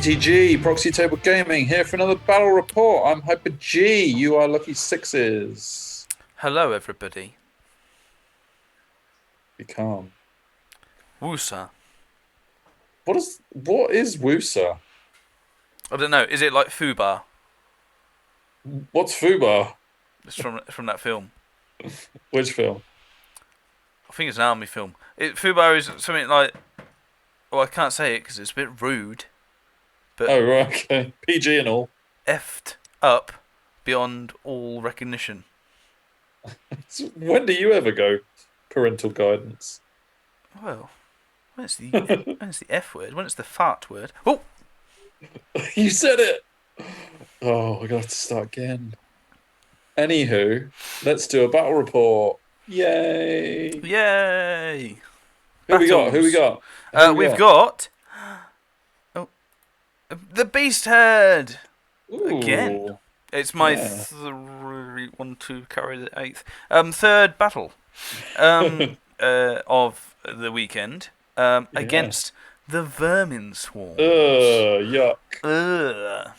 PTG, Proxy Table Gaming, here for another battle report. I'm Hyper G, you are Lucky Sixes. Hello, everybody. Be calm. Woosa. What is Woosa? I don't know. Is it like Fubar? What's Fubar? It's from that film. Which film? I think it's an army film. Fubar is something like. Well, I can't say it because it's a bit rude. But Oh, right, okay. PG and all. Effed up beyond all recognition. When do you ever go parental guidance? Well, when it's the F word, when it's the fart word. Oh! You said it! Oh, we're going to have to start again. Anywho, let's do a battle report. Yay! Yay! Who we got? We've got the Beast Herd again. It's my carry the eighth. Third battle of the weekend against the Vermin Swarm. Yuck. That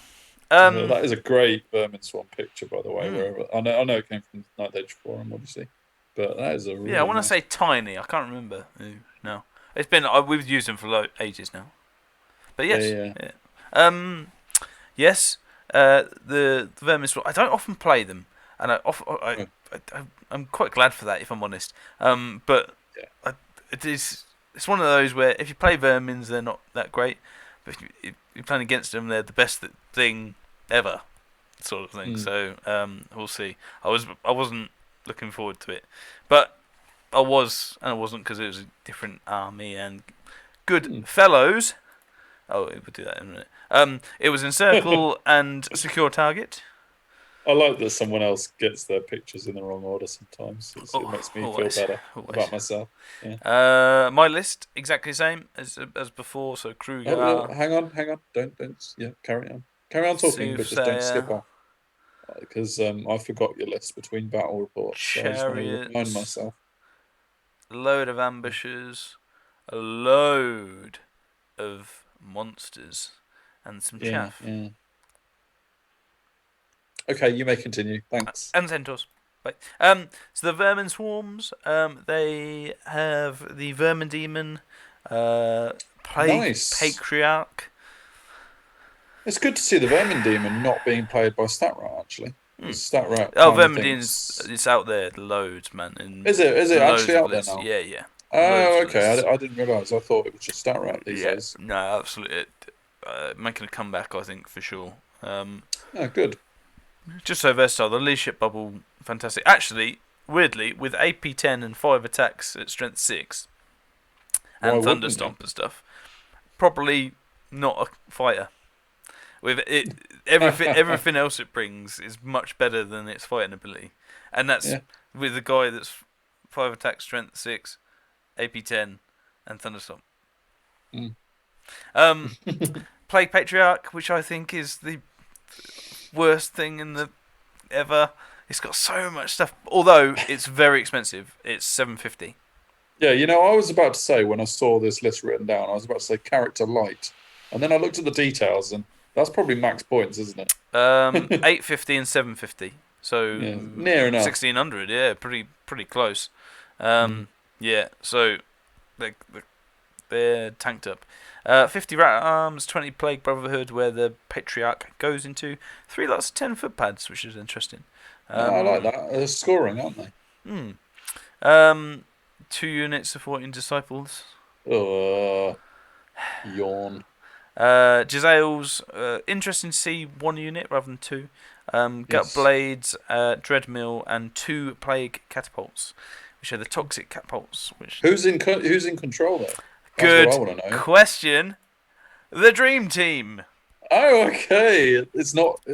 is a great Vermin Swarm picture, by the way. Wherever I know it came from T9A Forum, obviously, but that is a really I want to nice... say tiny. I can't remember. No, it's been we've used them for ages now. But yes, yes. The Vermin Swarm. I don't often play them, and I'm quite glad for that, if I'm honest. But it's one of those where if you play Vermins, they're not that great, but if you're playing against them, they're the best thing ever, sort of thing. So we'll see. I wasn't looking forward to it, but I was, and I wasn't because it was a different army and good fellows. Oh, we'll do that in a minute. It was encircle and secure target. I like that someone else gets their pictures in the wrong order sometimes. It makes me feel better about myself. Yeah. My list exactly the same as before. So Kruger. Oh, hang on. Don't. Yeah, carry on talking, but just don't skip off because I forgot your list between battle reports. Chariots, so I just want to remind myself. A load of ambushers, a load of monsters, and some chaff. Yeah. Okay, you may continue. Thanks. And centaurs. Right. So the Vermin Swarms, they have the Vermin Demon, Plague Patriarch. It's good to see the Vermin Demon not being played by StatRat, actually. StatRat. Vermin Demon it's out there loads, man. Is it actually out there now? Yeah. Oh, okay. I didn't realise. I thought it was just StatRat these days. No, absolutely. Making a comeback, I think, for sure. Good. Just so versatile. The leadership bubble, fantastic. Actually, weirdly, with AP 10 and 5 attacks at strength 6 and Thunderstomp and stuff, probably not a fighter. With it, everything else it brings is much better than its fighting ability, and that's with a guy that's 5 attacks, strength 6, AP 10, and Thunderstomp. Plague Patriarch, which I think is the worst thing in the ever. It's got so much stuff, although it's very expensive. It's $750. Yeah, I was about to say when I saw this list written down, I was about to say character light, and then I looked at the details, and that's probably max points, isn't it? $850 and $750. So near enough. 1,600. Yeah, pretty close. Yeah, so they're tanked up. 50 rat arms, 20 plague brotherhood, where the patriarch goes into 3 lots of 10 foot pads, which is interesting. I like that. They're scoring, aren't they? 2 units supporting disciples. Yawn. Jezzail's interesting to see 1 unit rather than 2. Gut blades, dreadmill, and 2 plague catapults, which are the toxic catapults. Who's in control there? Good question. The Dream Team. Oh, okay. It's not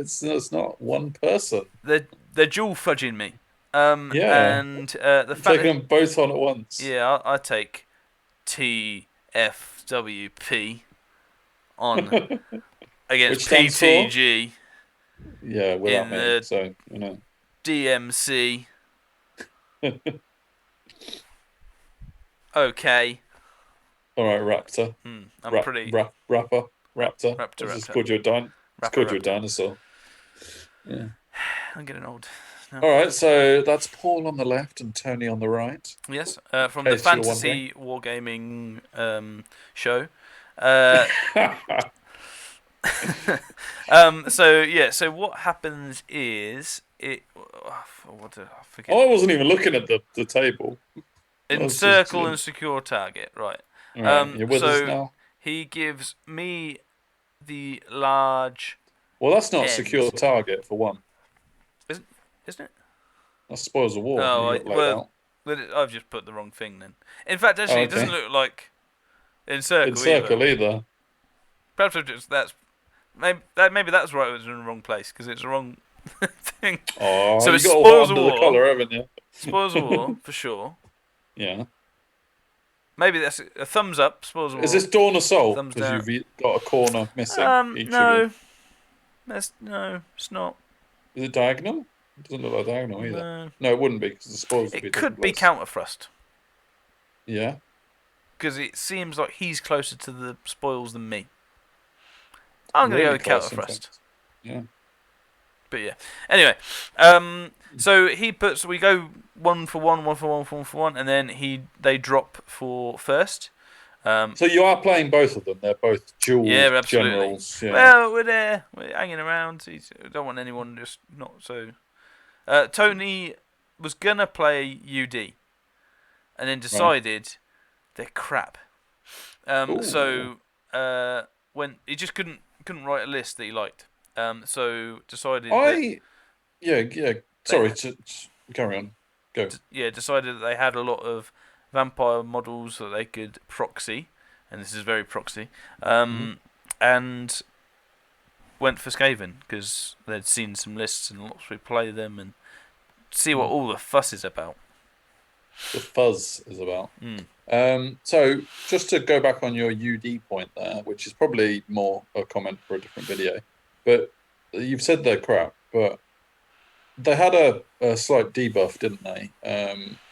one person. They're dual fudging me. And the fact taking them both on at once. Yeah, I take TFWP on against PTG. Yeah, without me. So DMC. Okay. All right, Raptor. I'm pretty rapper. Raptor. It's called you it's called you a dinosaur. Yeah. I'm getting old. No. All right, so that's Paul on the left and Tony on the right. Yes, from the Fantasy Wargaming show. So what happens is I forget. I wasn't even looking at the table. Encircle and secure target, right? Right, you're with us now. He gives me the large. Well, that's not a secure target for one. Isn't it? That spoils the war. Oh, I've just put the wrong thing then. In fact, actually, It doesn't look like encircle either. Perhaps maybe that's right. It was in the wrong place because it's the wrong thing. Oh, so you it got spoils under the collar, haven't you? Spoils the war for sure. Yeah. Maybe that's a thumbs up. Spoils the war. Is this Dawn Assault? Thumbs because down. you've got a corner missing. No, it's not. Is it diagonal? It doesn't look like diagonal either. No, it wouldn't be because the spoils would be. It could be counter thrust. Yeah. Because it seems like he's closer to the spoils than me. I'm going to go with counter thrust. Yeah. But yeah. Anyway, so we go 1 for 1, 1 for 1, 1 for 1, and then they drop for first. So you are playing both of them. They're both dual generals. Yeah. Well, we're there. We're hanging around. I don't want anyone just not so. Tony was gonna play UD, and then decided they're crap. So when he just couldn't write a list that he liked. So decided. Sorry, carry on. Go. Decided that they had a lot of vampire models that they could proxy, and this is very proxy. And went for Skaven because they'd seen some lists and lots of people play them and see what all the fuss is about. The fuzz is about. So just to go back on your UD point there, which is probably more a comment for a different video, but you've said they're crap, but they had a slight debuff, didn't they?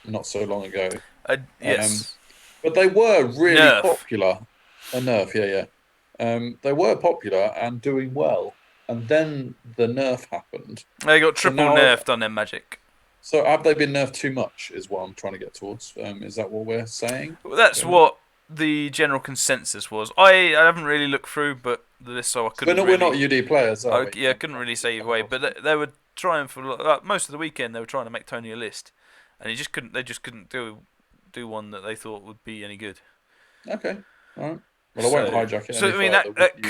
Not so long ago. Yes. But they were really popular. A nerf, yeah. They were popular and doing well, and then the nerf happened. They got triple nerfed on their magic. So have they been nerfed too much, is what I'm trying to get towards. Is that what we're saying? Well, that's what the general consensus was. I haven't really looked through, but the list, so I couldn't. We're not UD players, are we? Yeah, I couldn't really say either way. But they were trying for most of the weekend. They were trying to make Tony a list, and he just couldn't. They just couldn't do one that they thought would be any good. Okay, all right. Well, I won't hijack it. So I mean that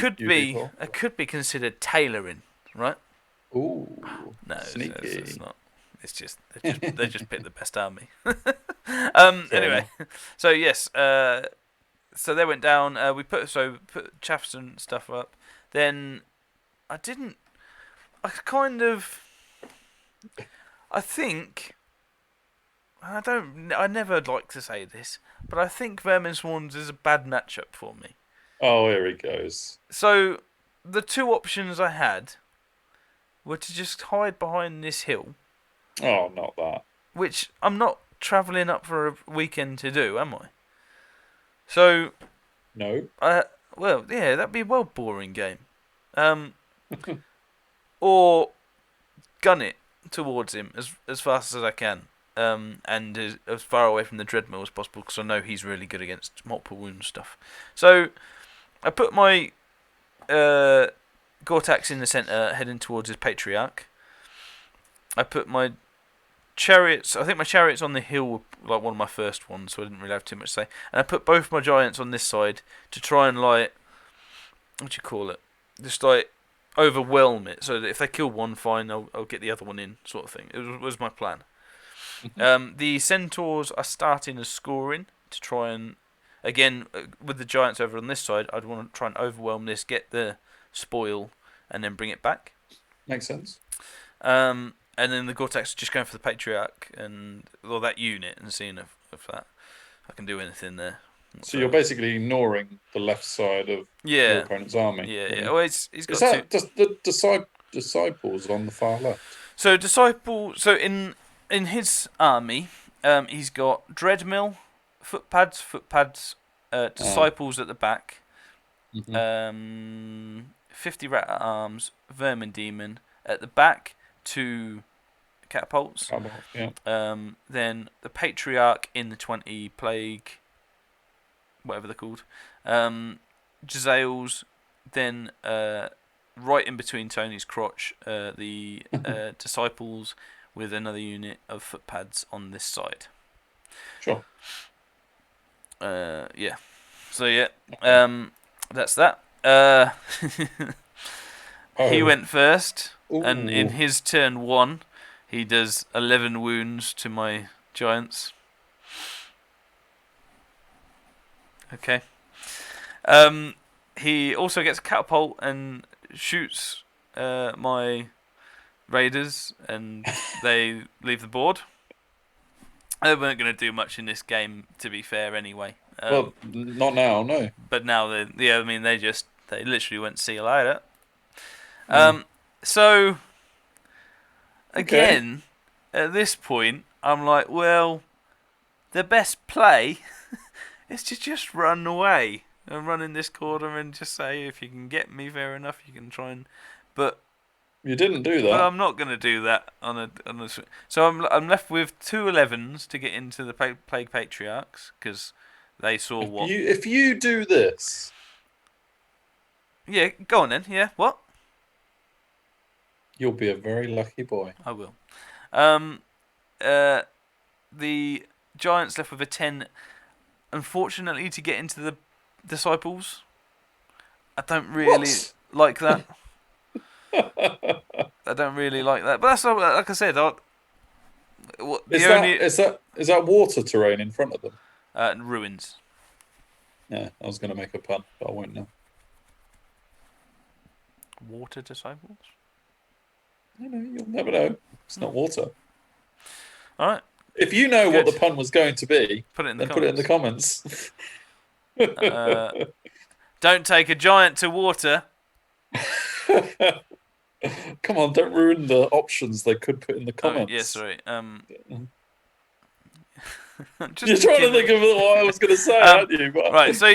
could be considered tailoring, right? Ooh, no, sneaky. It's not. It's just they just picked the best army. Anyway, so yes, so they went down. We put chaffs and stuff up. Then I think I never like to say this, but I think Vermin Swans is a bad matchup for me. Oh, here he goes. So the two options I had were to just hide behind this hill. Oh, not that. Which I'm not travelling up for a weekend to do, am I? So. No. Well, yeah, that'd be a well boring game. Or gun it towards him as fast as I can. And as far away from the Dreadmill as possible, because I know he's really good against multiple wound stuff. So I put my Gore-Tax in the centre, heading towards his Patriarch. I put my chariots. I think my chariots on the hill were like one of my first ones, so I didn't really have too much to say. And I put both my giants on this side to try and just like overwhelm it, so that if they kill one, fine, I'll get the other one in, sort of thing. It was my plan. The centaurs are starting as scoring to try and, again, with the giants over on this side, I'd want to try and overwhelm this, get the spoil, and then bring it back. Makes sense. And then the Gore-Tax just going for the Patriarch or that unit and seeing if that I can do anything there. So you're basically ignoring the left side of your opponent's army. Yeah. Well, he's got just the disciples on the far left? So in his army, he's got Dreadmill, footpads, disciples at the back, Mm-hmm. 50 rat at arms, vermin demon. At the back, 2 catapults. Yeah. Then the patriarch in the 20 plague, whatever they're called. Jezzails. Then right in between Tony's crotch, the disciples with another unit of footpads on this side. Sure. Yeah. So yeah. That's that. He went first, and in his turn 1, he does 11 wounds to my giants. Okay. He also gets a catapult and shoots my raiders, and they leave the board. They weren't going to do much in this game, to be fair, anyway. Well, not now, no. But now, they literally went see you later. So, again, at this point, I'm like, well, the best play is to just run away and run in this corner and just say, if you can get me, fair enough, you can try and... But you didn't do that. But I'm not going to do that on a. So I'm left with 2 11s to get into the Plague Patriarchs, because they saw what... If you do this... Yeah, go on then. Yeah, what? You'll be a very lucky boy. I will. The Giants left with a 10. Unfortunately, to get into the Disciples, I don't really like that. I don't really like that. But that's like I said. Is that water terrain in front of them? Ruins. Yeah, I was going to make a pun, but I won't now. Water Disciples? You'll never know. It's not water. All right. If you know what the pun was going to be, put it in the comments. Don't take a giant to water. Come on, don't ruin the options they could put in the comments. Oh, yeah, sorry. You're trying to think of what I was going to say, aren't you? Right, so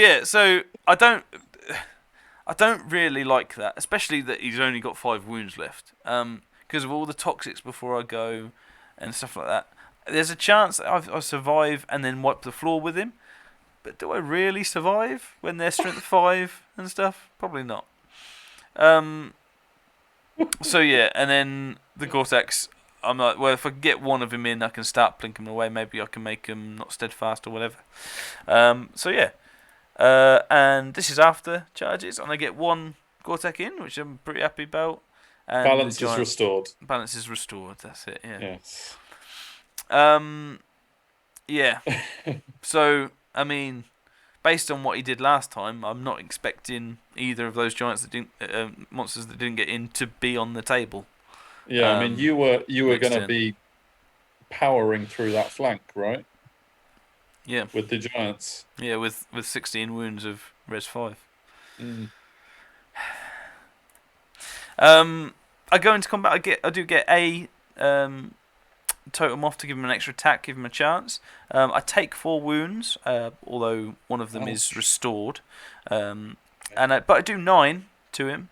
I don't really like that, especially that he's only got 5 wounds left. Because of all the toxics before I go and stuff like that. There's a chance that I survive and then wipe the floor with him. But do I really survive when they're strength 5 and stuff? Probably not. So yeah, and then the Gore-Tex, I'm like, well, if I can get one of them in, I can start plinking them away. Maybe I can make them not steadfast or whatever. So yeah. And this is after charges, and I get 1 Gore-Tex in, which I'm pretty happy about. And balance is restored. Balance is restored, that's it, yeah. Yes. Yeah. So, I mean, based on what he did last time, I'm not expecting either of those giants that didn't, monsters that didn't get in, to be on the table. Yeah, I mean, you were going to be powering through that flank, right? Yeah. With the giants. Yeah, with 16 wounds of res 5. I go into combat. I do get a totem off to give him an extra attack, give him a chance. I take 4 wounds, although one of them is restored. But I do 9 to him.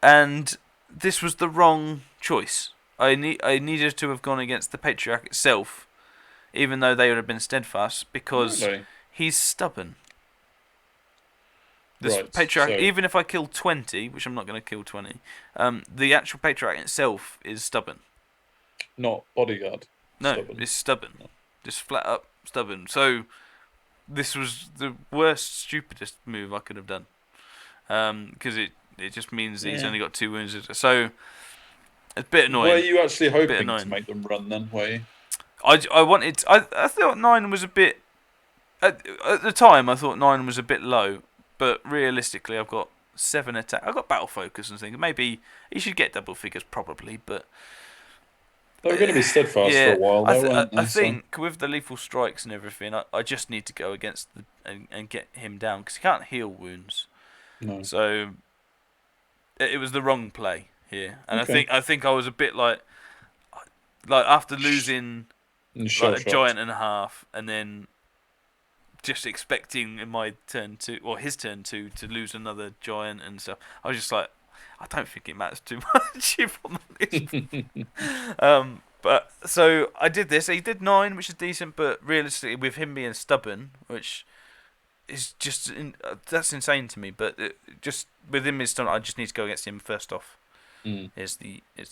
And this was the wrong choice. I needed to have gone against the Patriarch itself, even though they would have been steadfast, because he's stubborn. This Patriarch, even if I kill 20, which I'm not going to kill 20, the actual Patriarch itself is stubborn. Not bodyguard. No, it's stubborn. Just flat up stubborn. So this was the worst, stupidest move I could have done. Because it just means that he's only got 2 wounds. So it's a bit annoying. Were you actually hoping to make them run then, were you? I thought 9 was a bit... At the time, I thought 9 was a bit low. But realistically, I've got 7 attack. I've got battle focus and things. Maybe he should get double figures, probably. But they were going to be steadfast for a while, though, I think with the lethal strikes and everything, I just need to go against and get him down, because he can't heal wounds. No. So it was the wrong play here, and I think I was a bit like after losing like a giant and a half, and then just expecting in my turn or his turn to lose another giant and stuff. I was just like, I don't think it matters too much if I'm honest. But so I did this. He did 9, which is decent, but realistically, with him being stubborn, which is just that's insane to me. But just with him, I just need to go against him first off. Is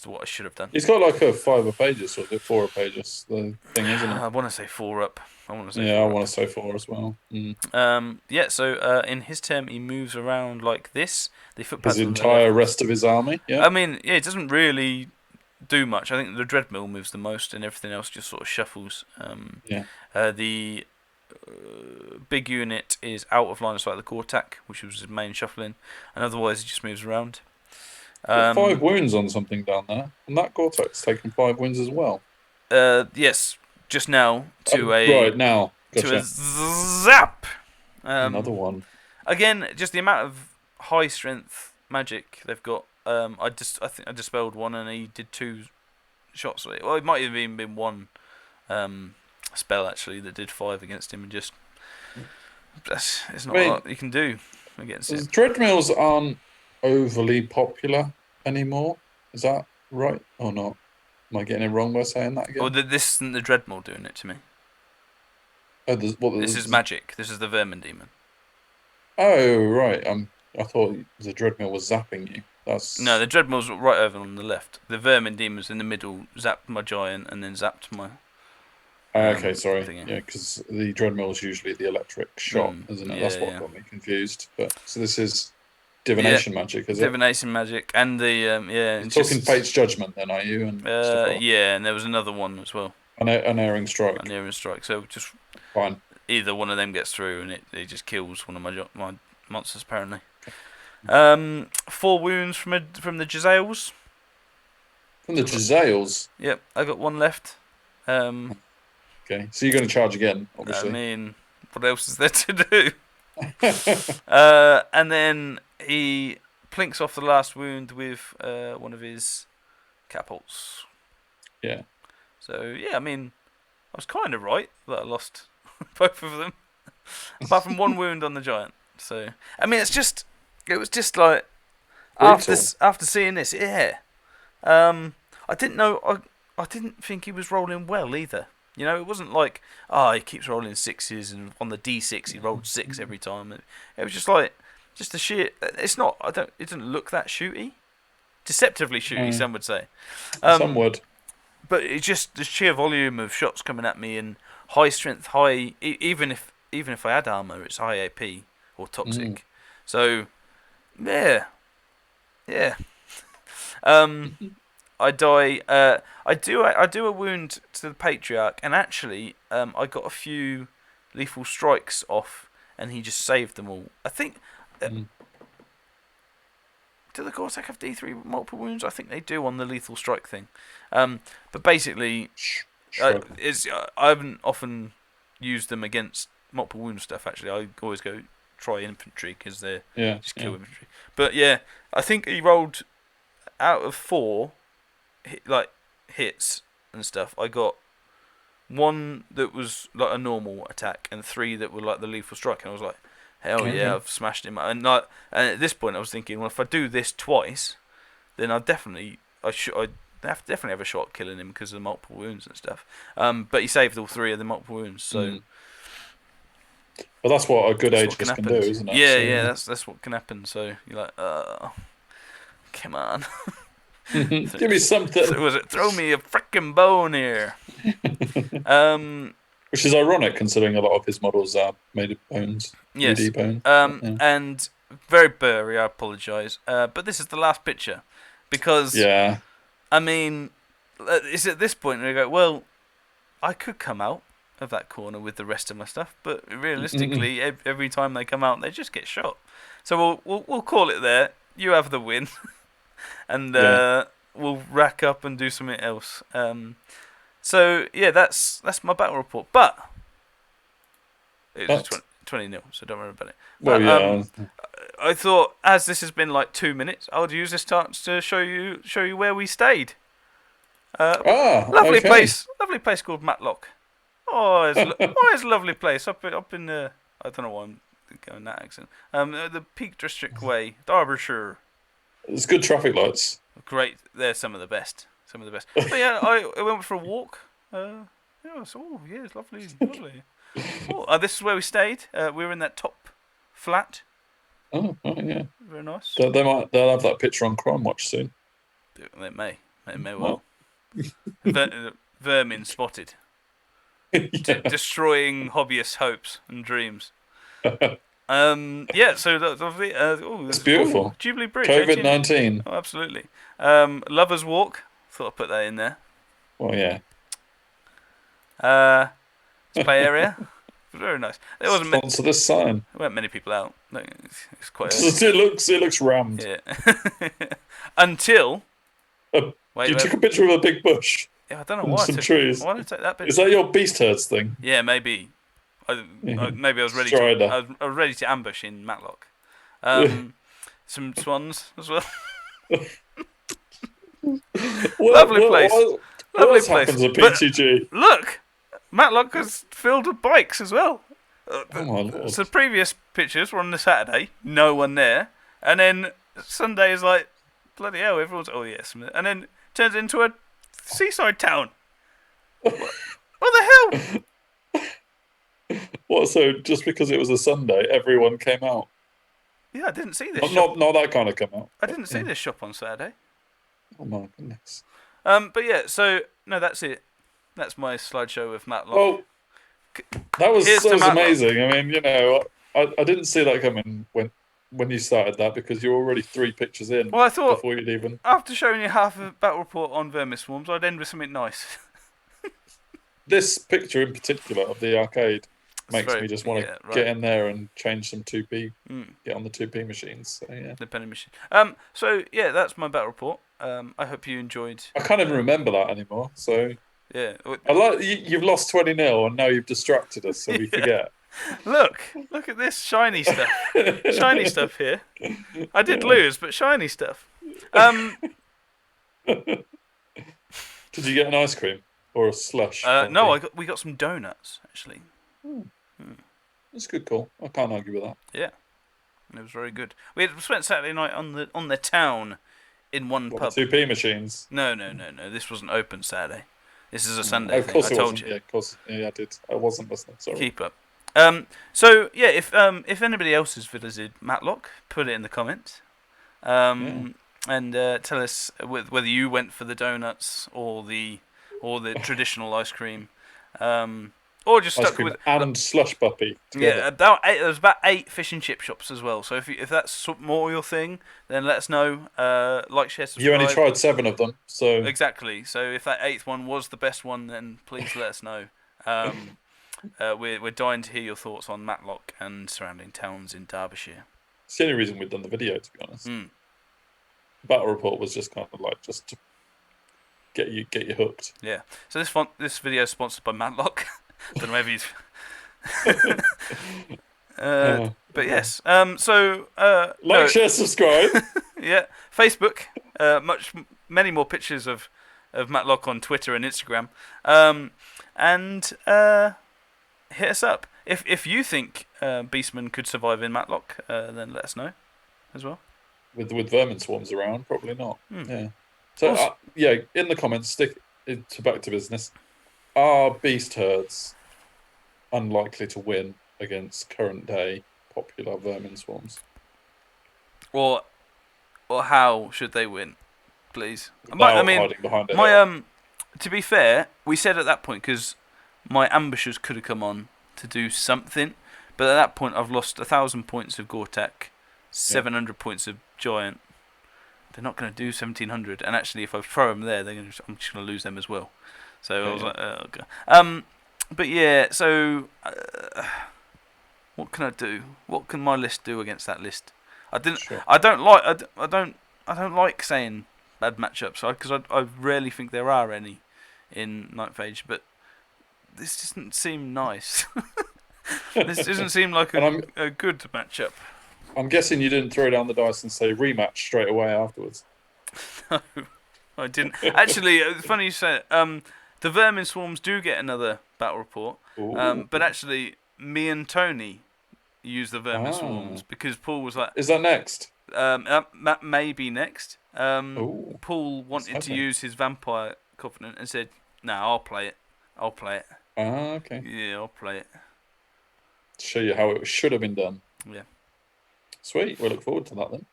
what I should have done. He's got like a 5 a pages or 4 a pages. The thing, isn't it? I want to say 4 up. I want to say 4 as well. Yeah. So in his turn, he moves around like this. The footpads. His entire rest of his army. Yeah. I mean, yeah, it doesn't really do much. I think the Dreadmill moves the most, and everything else just sort of shuffles. The big unit is out of line of sight of the core attack, which was his main shuffling, and otherwise he just moves around. 5 wounds on something down there, and that Gore-Tex taken 5 wounds as well. Yes, just now to right now gotcha. To a zap. Another one. Again, just the amount of high strength magic they've got. I think I dispelled one, and he did 2 shots. Well, it might have even been one spell actually that did 5 against him, and just it's not a lot you can do against it. Dreadmills aren't overly popular anymore. Is that right or not? Am I getting it wrong by saying that again? Well, this isn't the Dreadmill doing it to me. Oh, this is magic. This is the Vermin demon. Oh, right. I thought the Dreadmill was zapping you. No, the Dreadmill's right over on the left. The Vermin demon's in the middle, zapped my giant, and then zapped my... okay, sorry. Yeah, because the Dreadmill is usually the electric shot, isn't it? That's what got me confused. But so this is divination magic, is it? Divination magic, and the You're talking Fate's Judgment, then, are you? And yeah, and there was another one as well. Unerring Strike. Unerring Strike. So just fine. Either one of them gets through, and it just kills one of my monsters apparently. 4 wounds from the Jezzails. From the Jezzails? Yep, I got 1 left. Okay, so you're going to charge again, obviously. I mean, what else is there to do? And then he plinks off the last wound with one of his catapults. Yeah. So, yeah, I mean, I was kind of right that I lost both of them. Apart from 1 wound on the giant. So, I mean, it was just like, after seeing this, yeah. I didn't know, I didn't think he was rolling well either. You know, it wasn't like, he keeps rolling 6s, and on the D6 he rolled 6 every time. It was just like, just the sheer. It's not. It doesn't look that shooty. Deceptively shooty, some would say. Some would. But it's just the sheer volume of shots coming at me, and high strength, high. Even if I had armor, it's high AP or toxic. So, yeah. I die. I do a wound to the Patriarch, and actually, I got a few lethal strikes off, and he just saved them all. I think. Do the Gore-Tex have D3 multiple wounds? I think they do on the lethal strike thing. But basically, I haven't often used them against multiple wound stuff. Actually, I always go try infantry because they're just kill infantry. But yeah, I think he rolled out of 4. Hits and stuff. I got 1 that was like a normal attack and 3 that were like the lethal strike, and I was like, hell yeah, I've smashed him. And at this point I was thinking, well, if I do this twice, then I definitely have a shot at killing him because of the multiple wounds and stuff. But he saved all 3 of the multiple wounds, so well, that's what a good ageless can do, isn't it? Yeah, that's what can happen. So you're like, come on. Give me something. Throw me a frickin' bone here. Which is ironic considering a lot of his models are made of bones. Yes. UD bones. And very blurry, I apologise. But this is the last picture. Because, I mean, it's at this point where you go, well, I could come out of that corner with the rest of my stuff, but realistically, every time they come out, they just get shot. So we'll call it there. You have the win. And we'll rack up and do something else. So yeah, that's my battle report. But it was 20-0, so don't worry about it. But, I thought, as this has been like 2 minutes, I would use this chance to show you where we stayed. Lovely place called Matlock. It's a lovely place up in I don't know why I'm going that accent. The Peak District Way, Derbyshire. It's good traffic lights. Great, they're some of the best. But yeah, I went for a walk. It's lovely, lovely. This is where we stayed. We were in that top flat. Oh yeah. Very nice. They'll have that picture on Crime Watch soon. They may well. Vermin spotted. Destroying hobbyists' hopes and dreams. So that's lovely. It's beautiful. Jubilee Bridge. COVID-19. Oh, absolutely. Lovers Walk. Thought I'd put that in there. Well, yeah. Play area. Very nice. There wasn't sponsor this sign. There weren't many people out. It's quite. It looks rammed. Yeah. Until. You took a picture of a big bush. Yeah, I don't know why. Some trees. Why did I take that picture? Is that your beast herds thing? Yeah, maybe. Maybe I was ready. I was ready to ambush in Matlock. Some swans as well. Lovely place. What happens at PTG? But look, Matlock is filled with bikes as well. Oh my lord! So previous pictures were on the Saturday, no one there, and then Sunday is like bloody hell, everyone's yes, and then turns into a seaside town. What the hell? What? So just because it was a Sunday, everyone came out? Yeah, I didn't see this. Not that kind of come out. I didn't see this shop on Saturday. Oh my goodness. But yeah, so no, that's it. That's my slideshow with Matlock. Well, that was amazing. I mean, I didn't see that coming when you started that because you were already 3 pictures in. Well, I thought before you'd even after showing you half a battle report on Vermin Swarms, I'd end with something nice. This picture in particular of the arcade makes me just want to get in there and change some 2p, get on the 2p machines. So yeah, the penny machine. So yeah, that's my battle report. I hope you enjoyed. I can't even remember that anymore. So yeah, I like you've lost 20-0 and now you've distracted us, so we forget. Look at this shiny stuff. Shiny stuff here. I did lose, but shiny stuff. Did you get an ice cream or a slush? No, we got some donuts actually. That's a good call. I can't argue with that. Yeah, it was very good. We spent Saturday night on the town in one pub. 2p machines. No. This wasn't open Saturday. This is a Sunday. Of course thing. I told you. Yeah, of course. Yeah, I did. I wasn't listening. Sorry. Keep up. So yeah, if anybody else has visited Matlock, put it in the comments. And tell us whether you went for the donuts or the traditional ice cream, or just stuck with and slush puppy. Together. Yeah, there was about 8 fish and chip shops as well. So if that's more your thing, then let us know. Like, share, subscribe. You only tried 7 of them, so exactly. So if that 8th one was the best one, then please let us know. We're dying to hear your thoughts on Matlock and surrounding towns in Derbyshire. It's the only reason we've done the video, to be honest. Battle report was just kind of like just to get you hooked. Yeah. So this video is sponsored by Matlock. Don't know if he's. But yes. Share, subscribe. Yeah. Facebook. Many more pictures of Matlock on Twitter and Instagram. And hit us up if you think Beastmen could survive in Matlock. Then let us know as well. With vermin swarms around, probably not. Yeah. So in the comments, stick to back to business. Are beast herds unlikely to win against current day popular vermin swarms? Or how should they win, please? Hiding behind it. To be fair, we said at that point because my ambushers could have come on to do something, but at that point I've lost 1,000 points of Gore-Tech, 700 points of Giant. They're not going to do 1,700, and actually, if I throw them there, I'm just going to lose them as well. So I was like, oh, okay. But yeah, so what can I do? What can my list do against that list? I don't like saying bad matchups because I rarely think there are any in Ninth Age, but this doesn't seem nice. This doesn't seem like a good matchup. I'm guessing you didn't throw down the dice and say rematch straight away afterwards. No, I didn't. Actually, it's funny you say it. The Vermin Swarms do get another battle report, but actually, me and Tony use the Vermin Swarms because Paul was like, "Is that next?" That may be next. Oh, Paul wanted to use his Vampire Covenant and said, "No, I'll play it. I'll play it." Ah, okay. Yeah, I'll play it. Show you how it should have been done. Yeah. Sweet. We'll look forward to that then.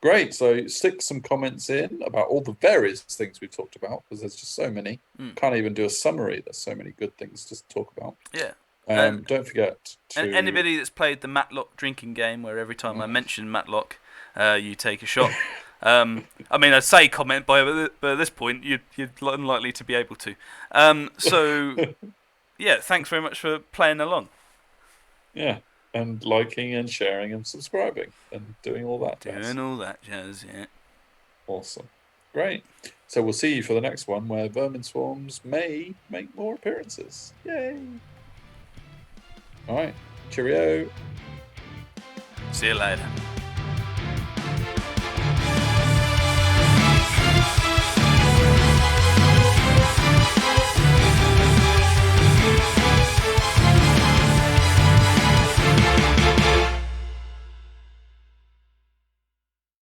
Great. So stick some comments in about all the various things we've talked about because there's just so many. Can't even do a summary. There's so many good things to talk about. Yeah. Don't forget to... Anybody that's played the Matlock drinking game where every time I mention Matlock, you take a shot. I mean, I'd say comment, but at this point, you're unlikely to be able to. So, yeah, thanks very much for playing along. Yeah. And liking and sharing and subscribing and doing all that jazz. Doing all that jazz, yeah. Awesome. Great. So we'll see you for the next one where Vermin Swarms may make more appearances. Yay. All right. Cheerio. See you later.